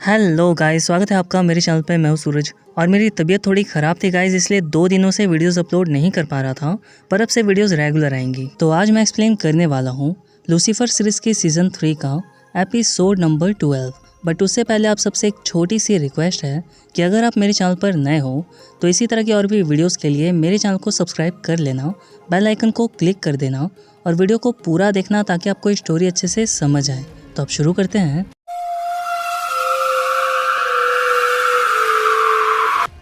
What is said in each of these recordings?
Hello guys, स्वागत है आपका मेरे चैनल पे। मैं हूं सूरज और मेरी तबीयत थोड़ी ख़राब थी गाइस, इसलिए 2 दिनों से वीडियोस अपलोड नहीं कर पा रहा था, पर अब से वीडियोस रेगुलर आएंगी। तो आज मैं एक्सप्लेन करने वाला हूं लूसीफर सीरीज़ की सीज़न 3 का एपिसोड नंबर 12। बट उससे पहले आप सबसे एक छोटी सी रिक्वेस्ट है कि अगर आप मेरे चैनल पर नए हो तो इसी तरह की और भी वीडियोज़ के लिए मेरे चैनल को सब्सक्राइब कर लेना, बेल आइकन को क्लिक कर देना और वीडियो को पूरा देखना ताकि आपको स्टोरी अच्छे से समझ आए। तो अब शुरू करते हैं।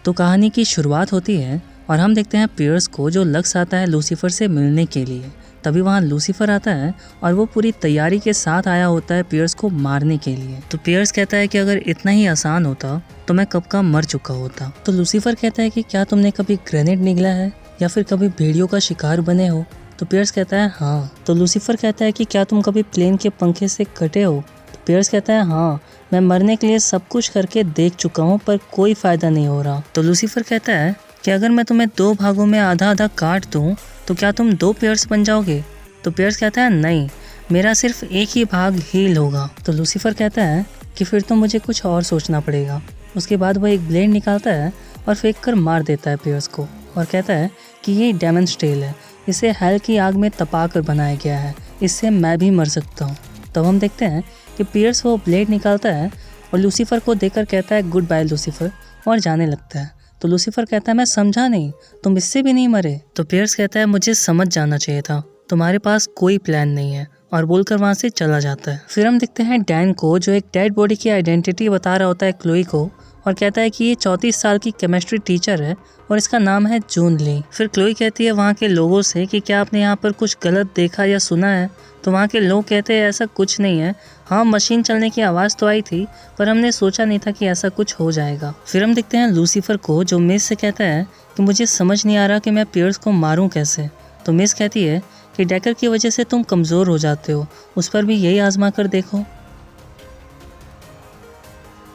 तो कहानी की शुरुआत होती है और हम देखते हैं पियर्स को, जो लक्स आता है लूसीफर से मिलने के लिए। तभी वहाँ लूसीफर आता है और वो पूरी तैयारी के साथ आया होता है पियर्स को मारने के लिए। तो पियर्स कहता है कि अगर इतना ही आसान होता तो मैं कब का मर चुका होता। तो लूसीफर कहता है कि क्या तुमने कभी ग्रेनेड निगला है या फिर कभी भेड़ियों का शिकार बने हो। तो पियर्स कहता है हाँ। तो लूसीफर कहता है कि क्या तुम कभी प्लेन के पंखे से कटे हो। तो पियर्स कहता है हाँ, मैं मरने के लिए सब कुछ करके देख चुका हूँ पर कोई फ़ायदा नहीं हो रहा। तो लूसीफर कहता है कि अगर मैं तुम्हें 2 भागों में आधा आधा काट दूँ तो क्या तुम 2 पेयर्स बन जाओगे। तो पियर्स कहता है नहीं, मेरा सिर्फ एक ही भाग हील होगा। तो लूसीफर कहता है कि फिर तो मुझे कुछ और सोचना पड़ेगा। उसके बाद वह एक ब्लेड निकालता है और फेंक कर मार देता है पियर्स को और कहता है कि ये डेमन स्टील है, इसे हेल की आग में तपा कर बनाया गया है, इससे मैं भी मर सकता हूँ। तब हम देखते हैं कि पियर्स वो ब्लेड निकालता है और लूसीफर को देकर कहता है गुड बाय लूसीफर और जाने लगता है। तो लूसीफर कहता है मैं समझा नहीं, तुम इससे भी नहीं मरे। तो पियर्स कहता है मुझे समझ जाना चाहिए था, तुम्हारे पास कोई प्लान नहीं है, और बोलकर वहाँ से चला जाता है। फिर हम देखते हैं डैन को, जो एक डेड बॉडी की आइडेंटिटी बता रहा होता है क्लोई को और कहता है कि ये 34 साल की केमिस्ट्री टीचर है और इसका नाम है जून ली। फिर क्लोई कहती है वहाँ के लोगों से कि क्या आपने यहाँ पर कुछ गलत देखा या सुना है। तो वहाँ के लोग कहते हैं ऐसा कुछ नहीं है, हाँ मशीन चलने की आवाज़ तो आई थी पर हमने सोचा नहीं था कि ऐसा कुछ हो जाएगा। फिर हम देखते हैं लूसीफर को, जो मिस से कहता है कि मुझे समझ नहीं आ रहा कि मैं पियर्स को मारूं कैसे। तो मिस कहती है कि डेकर की वजह से तुम कमज़ोर हो जाते हो, उस पर भी यही आजमा कर देखो।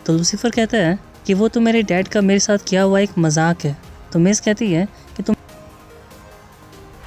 तो लूसीफर कहता है कि वो तो मेरे डैड का मेरे साथ किया हुआ एक मजाक है। तो मिस कहती है कि तुम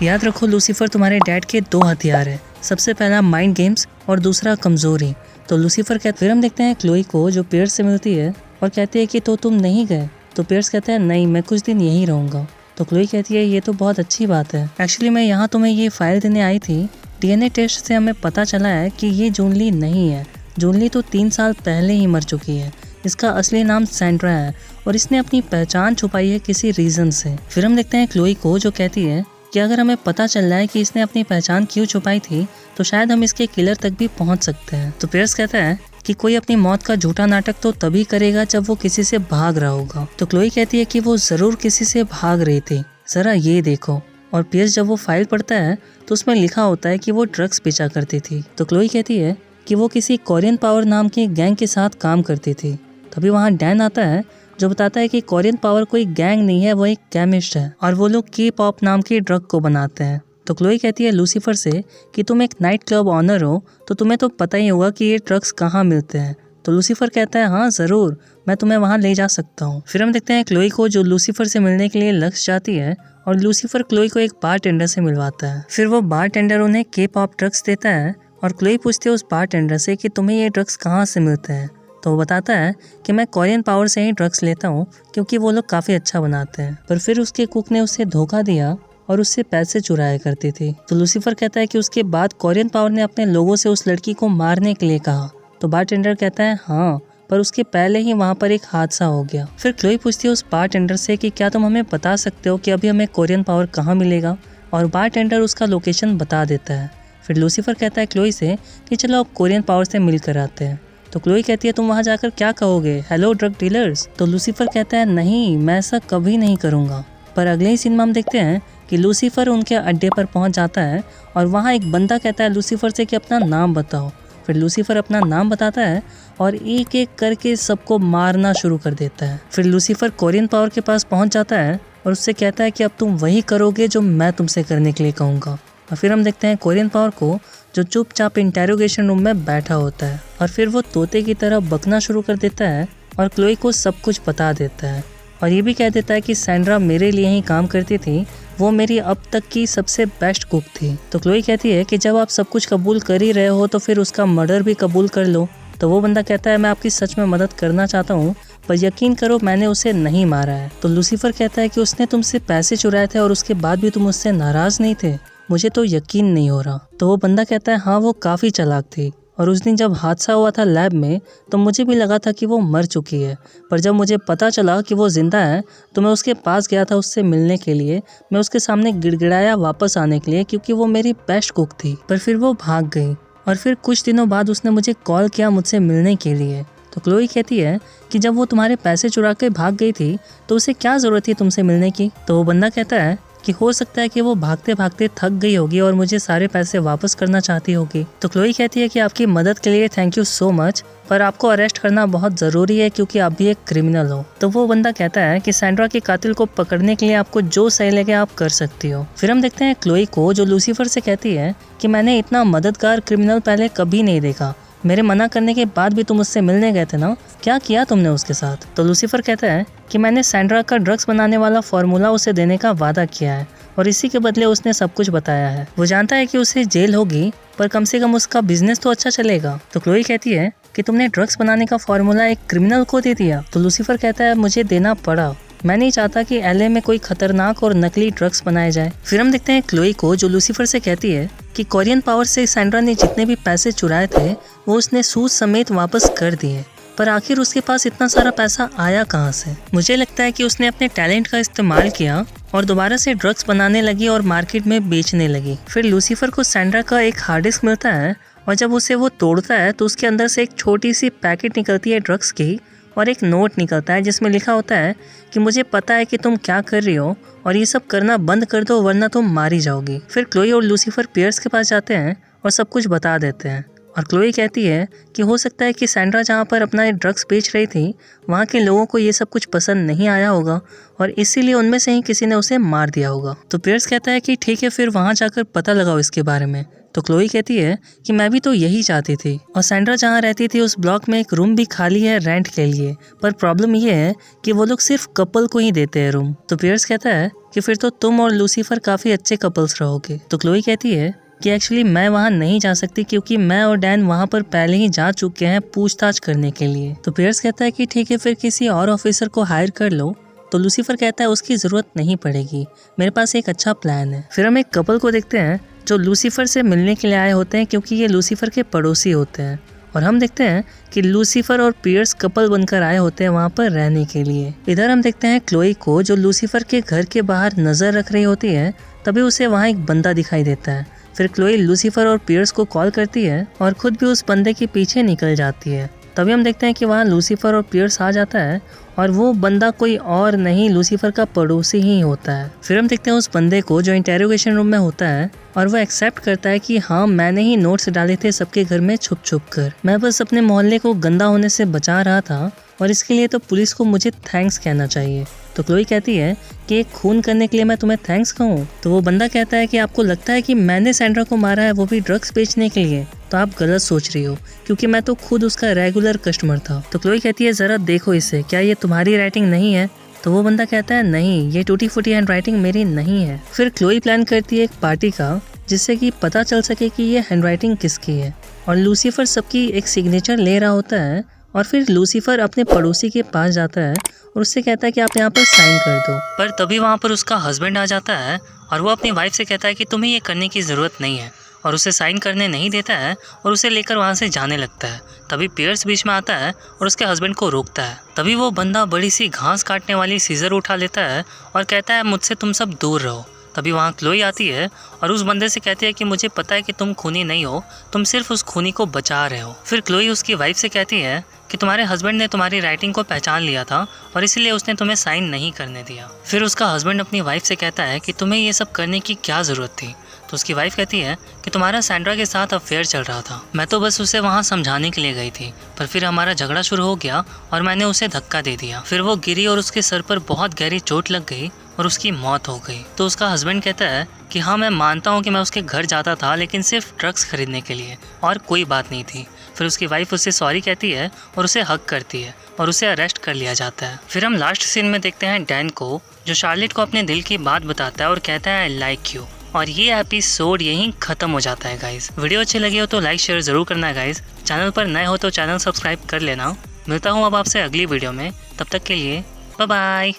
याद रखो लूसीफर, तुम्हारे डैड के 2 हथियार हैं, सबसे पहला माइंड गेम्स और दूसरा कमज़ोरी। तो लूसीफर कहते फिर हम देखते हैं क्लोई को, जो पियर्स से मिलती है और कहती है कि तो तुम नहीं गए। तो पियर्स कहता है नहीं, मैं कुछ दिन यहीं रहूँगा। तो क्लोई कहती है ये तो बहुत अच्छी बात है, एक्चुअली मैं यहाँ तुम्हें ये फाइल देने आई थी। DNA टेस्ट से हमें पता चला है कि ये जूनली नहीं है, जूनली तो 3 साल पहले ही मर चुकी है। इसका असली नाम सैंड्रा है और इसने अपनी पहचान छुपाई है किसी रीज़न से। फिर हम देखते हैं क्लोई को, जो कहती है कि अगर हमें पता चल रहा है कि इसने अपनी पहचान क्यों छुपाई थी तो शायद हम इसके किलर तक भी पहुंच सकते हैं। तो पियर्स कहता है कि कोई अपनी मौत का झूठा नाटक तो तभी करेगा जब वो किसी से भाग रहा होगा। तो क्लोई कहती है कि वो ज़रूर किसी से भाग रही थी, ज़रा ये देखो। और पियर्स जब वो फाइल पढ़ता है तो उसमें लिखा होता है कि वो ड्रग्स बेचा करती थी। तो क्लोई कहती है कि वो किसी कोरियन पावर नाम की गैंग के साथ काम करती थी। तभी वहाँ डैन आता है, जो बताता है कि कोरियन पावर कोई गैंग नहीं है, वो एक केमिस्ट है और वो लोग की पॉप नाम की ड्रग को बनाते हैं। तो क्लोई कहती है लूसीफर से कि तुम एक नाइट क्लब ऑनर हो तो तुम्हें तो पता ही होगा कि ये ड्रग्स कहाँ मिलते हैं। तो लूसीफर कहता है हाँ ज़रूर, मैं तुम्हें वहाँ ले जा सकता हूँ। फिर हम देखते हैं क्लोई को, जो लूसीफर से मिलने के लिए लक्स जाती है और लूसीफर क्लोई को एक बारटेंडर से मिलवाता है। फिर वो बारटेंडर उन्हें के पॉप ड्रग्स देता है और क्लोई पूछती है उस बारटेंडर से कि तुम्हें ये ड्रग्स कहाँ से मिलते हैं। तो वो बताता है कि मैं कोरियन पावर से ही ड्रग्स लेता हूँ क्योंकि वो लोग काफ़ी अच्छा बनाते हैं। पर फिर उसके कुक ने उसे धोखा दिया और उससे पैसे चुराया करती थी। तो लूसीफर कहता है कि उसके बाद कोरियन पावर ने अपने लोगों से उस लड़की को मारने के लिए कहा। तो बारटेंडर कहता है हाँ, पर उसके पहले ही वहाँ पर एक हादसा हो गया। फिर क्लोई पूछती है उस बारटेंडर से कि क्या तुम हमें बता सकते हो कि अभी हमें कोरियन पावर कहाँ मिलेगा, और बारटेंडर उसका लोकेशन बता देता है। फिर लूसीफर कहता है क्लोई से कि चलो अब कोरियन पावर से मिल कर आते हैं। तो क्लोई कहती है तुम वहाँ जाकर क्या कहोगे, हेलो ड्रग डीलर्स। तो लूसीफर कहता है नहीं, मैं ऐसा कभी नहीं करूँगा। पर अगले ही सीन में हम देखते हैं कि लूसीफर उनके अड्डे पर पहुँच जाता है और वहाँ एक बंदा कहता है लूसीफर से कि अपना नाम बताओ। फिर लूसीफर अपना नाम बताता है और एक एक करके सबको मारना शुरू कर देता है। फिर लूसीफर कोरियन पावर के पास पहुँच जाता है और उससे कहता है कि अब तुम वही करोगे जो मैं तुमसे करने के लिए कहूँगा। और फिर हम देखते हैं कोरियन पावर को, जो चुपचाप इंटेरोगेशन रूम में बैठा होता है और फिर वो तोते की तरह बकना शुरू कर देता है और क्लोई को सब कुछ बता देता है और ये भी कह देता है कि सैंड्रा मेरे लिए ही काम करती थी, वो मेरी अब तक की सबसे बेस्ट कुक थी। तो क्लोई कहती है कि जब आप सब कुछ कबूल कर ही रहे हो तो फिर उसका मर्डर भी कबूल कर लो। तो वो बंदा कहता है मैं आपकी सच में मदद करना चाहता हूँ, पर यकीन करो मैंने उसे नहीं मारा है। तो लूसीफर कहता है कि उसने तुमसे पैसे चुराए थे और उसके बाद भी तुम उससे नाराज नहीं थे, मुझे तो यकीन नहीं हो रहा। तो वो बंदा कहता है हाँ वो काफ़ी चालाक थी, और उस दिन जब हादसा हुआ था लैब में तो मुझे भी लगा था कि वो मर चुकी है, पर जब मुझे पता चला कि वो जिंदा है तो मैं उसके पास गया था उससे मिलने के लिए। मैं उसके सामने गिड़गिड़ाया वापस आने के लिए क्योंकि वो मेरी बेस्ट कुक थी, पर फिर वो भाग गई और फिर कुछ दिनों बाद उसने मुझे कॉल किया मुझसे मिलने के लिए। तो क्लोई कहती है कि जब वो तुम्हारे पैसे चुरा के भाग गई थी तो उसे क्या ज़रूरत थी तुमसे मिलने की। तो वो बंदा कहता है कि हो सकता है कि वो भागते भागते थक गई होगी और मुझे सारे पैसे वापस करना चाहती होगी। तो क्लोई कहती है कि आपकी मदद के लिए थैंक यू सो मच, पर आपको अरेस्ट करना बहुत ज़रूरी है क्योंकि आप भी एक क्रिमिनल हो। तो वो बंदा कहता है कि सैंड्रा के कातिल को पकड़ने के लिए आपको जो सही लगे आप कर सकती हो। फिर हम देखते हैं क्लोई को जो लूसीफर से कहती है कि मैंने इतना मददगार क्रिमिनल पहले कभी नहीं देखा, मेरे मना करने के बाद भी तुम उससे मिलने गए थे ना, क्या किया तुमने उसके साथ। तो लूसीफर कहता है कि मैंने सैंड्रा का ड्रग्स बनाने वाला फॉर्मूला उसे देने का वादा किया है और इसी के बदले उसने सब कुछ बताया है। वो जानता है कि उसे जेल होगी पर कम से कम उसका बिजनेस तो अच्छा चलेगा। तो क्लोई कहती है कि तुमने ड्रग्स बनाने का फॉर्मूला एक क्रिमिनल को दे दिया। तो लूसीफर कहता है मुझे देना पड़ा, मैं नहीं चाहता कि एलए में कोई खतरनाक और नकली ड्रग्स बनाए जाए। फिर हम देखते हैं क्लोई को जो लूसीफर से कहती है कि कोरियन पावर से सैंड्रा ने जितने भी पैसे चुराए थे वो उसने सूद समेत वापस कर दिए, पर आखिर उसके पास इतना सारा पैसा आया कहाँ से। मुझे लगता है कि उसने अपने टैलेंट का इस्तेमाल किया और दोबारा से ड्रग्स बनाने लगी और मार्केट में बेचने लगी। फिर लूसीफर को सैंड्रा का एक हार्ड डिस्क मिलता है और जब उसे वो तोड़ता है तो उसके अंदर से एक छोटी सी पैकेट निकलती है ड्रग्स की और एक नोट निकलता है जिसमें लिखा होता है कि मुझे पता है कि तुम क्या कर रही हो और ये सब करना बंद कर दो वरना तुम मारी जाओगी। फिर क्लोई और लूसीफर पियर्स के पास जाते हैं और सब कुछ बता देते हैं और क्लोई कहती है कि हो सकता है कि सैंड्रा जहाँ पर अपना ड्रग्स बेच रही थी वहाँ के लोगों को ये सब कुछ पसंद नहीं आया होगा और इसीलिए उनमें से ही किसी ने उसे मार दिया होगा। तो पियर्स कहता है कि ठीक है फिर वहाँ जाकर पता लगाओ इसके बारे में। तो क्लोई कहती है कि मैं भी तो यही चाहती थी और सैंड्रा जहाँ रहती थी उस ब्लॉक में एक रूम भी खाली है रेंट के लिए, पर प्रॉब्लम ये है कि वो लोग सिर्फ कपल को ही देते हैं रूम। तो पियर्स कहता है कि फिर तो तुम और लूसीफर काफ़ी अच्छे कपल्स रहोगे। तो क्लोई कहती है कि एक्चुअली मैं वहाँ नहीं जा सकती क्योंकि मैं और डैन वहाँ पर पहले ही जा चुके हैं पूछताछ करने के लिए। तो पियर्स कहता है कि ठीक है फिर किसी और ऑफिसर को हायर कर लो। तो लूसीफर कहता है उसकी ज़रूरत नहीं पड़ेगी, मेरे पास एक अच्छा प्लान है। फिर हम एक कपल को देखते हैं जो लूसीफर से मिलने के लिए आए होते हैं क्योंकि ये लूसीफर के पड़ोसी होते हैं और हम देखते हैं कि लूसीफर और पियर्स कपल बनकर आए होते हैं वहाँ पर रहने के लिए। इधर हम देखते हैं क्लोई को जो लूसीफर के घर के बाहर नज़र रख रही होती है, तभी उसे वहाँ एक बंदा दिखाई देता है। फिर क्लोई लूसीफर और पियर्स को कॉल करती है और खुद भी उस बंदे के पीछे निकल जाती है। तभी हम देखते हैं कि वहाँ लूसीफर और पियर्स आ जाता है और वो बंदा कोई और नहीं लूसीफर का पड़ोसी ही होता है। फिर हम देखते हैं उस बंदे को जो इंटेरोगेशन रूम में होता है और वो एक्सेप्ट करता है कि हाँ मैंने ही नोट्स डाले थे सबके घर में छुप छुप कर, मैं बस अपने मोहल्ले को गंदा होने से बचा रहा था और इसके लिए तो पुलिस को मुझे थैंक्स कहना चाहिए। तो क्लोई कहती है कि एक खून करने के लिए मैं तुम्हें थैंक्स कहूँ। तो वो बंदा कहता है कि आपको लगता है कि मैंने सैंड्रा को मारा है वो भी ड्रग्स बेचने के लिए, तो आप गलत सोच रही हो क्योंकि मैं तो खुद उसका रेगुलर कस्टमर था। तो क्लोई कहती है ज़रा देखो इसे, क्या ये तुम्हारी राइटिंग नहीं है। तो वो बंदा कहता है नहीं, ये टूटी फूटी हैंड राइटिंग मेरी नहीं है। फिर क्लोई प्लान करती है एक पार्टी का जिससे कि पता चल सके कि ये हैंड राइटिंग किसकी है और लूसीफर सबकी एक सिग्नेचर ले रहा होता है और फिर लूसीफर अपने पड़ोसी के पास जाता है और उससे कहता है कि आप यहाँ पर साइन कर दो। पर तभी वहाँ पर उसका हस्बैंड आ जाता है और वो अपनी वाइफ से कहता है कि तुम्हें ये करने की ज़रूरत नहीं है और उसे साइन करने नहीं देता है और उसे लेकर वहाँ से जाने लगता है। तभी पियर्स बीच में आता है और उसके हस्बैंड को रोकता है। तभी वो बंदा बड़ी सी घास काटने वाली सीजर उठा लेता है और कहता है मुझसे तुम सब दूर रहो। तभी वहाँ क्लोई आती है और उस बंदे से कहती है कि मुझे पता है कि तुम खूनी नहीं हो, तुम सिर्फ उस खूनी को बचा रहे हो। फिर क्लोई उसकी वाइफ से कहती है कि तुम्हारे हस्बैंड ने तुम्हारी राइटिंग को पहचान लिया था और इसीलिए उसने तुम्हें साइन नहीं करने दिया। फिर उसका हस्बैंड अपनी वाइफ से कहता है कि तुम्हें ये सब करने की क्या ज़रूरत थी। तो उसकी वाइफ कहती है कि तुम्हारा सैंड्रा के साथ अफेयर चल रहा था, मैं तो बस उसे वहाँ समझाने के लिए गई थी, पर फिर हमारा झगड़ा शुरू हो गया और मैंने उसे धक्का दे दिया। फिर वो गिरी और उसके सर पर बहुत गहरी चोट लग गई और उसकी मौत हो गई। तो उसका हस्बैंड कहता है कि हाँ मैं मानता हूँ कि मैं उसके घर जाता था लेकिन सिर्फ ड्रग्स खरीदने के लिए और कोई बात नहीं थी। फिर उसकी वाइफ उससे सॉरी कहती है और उसे हक करती है और उसे अरेस्ट कर लिया जाता है। फिर हम लास्ट सीन में देखते हैं डैन को जो शार्लेट को अपने दिल की बात बताता है और कहता है आई लाइक यू। और ये एपिसोड यहीं खत्म हो जाता है गाइज। वीडियो अच्छी लगी हो तो लाइक शेयर जरूर करना गाइज। चैनल पर नए हो तो चैनल सब्सक्राइब कर लेना। मिलता हूँ अब आपसे अगली वीडियो में, तब तक के लिए बाय बाय।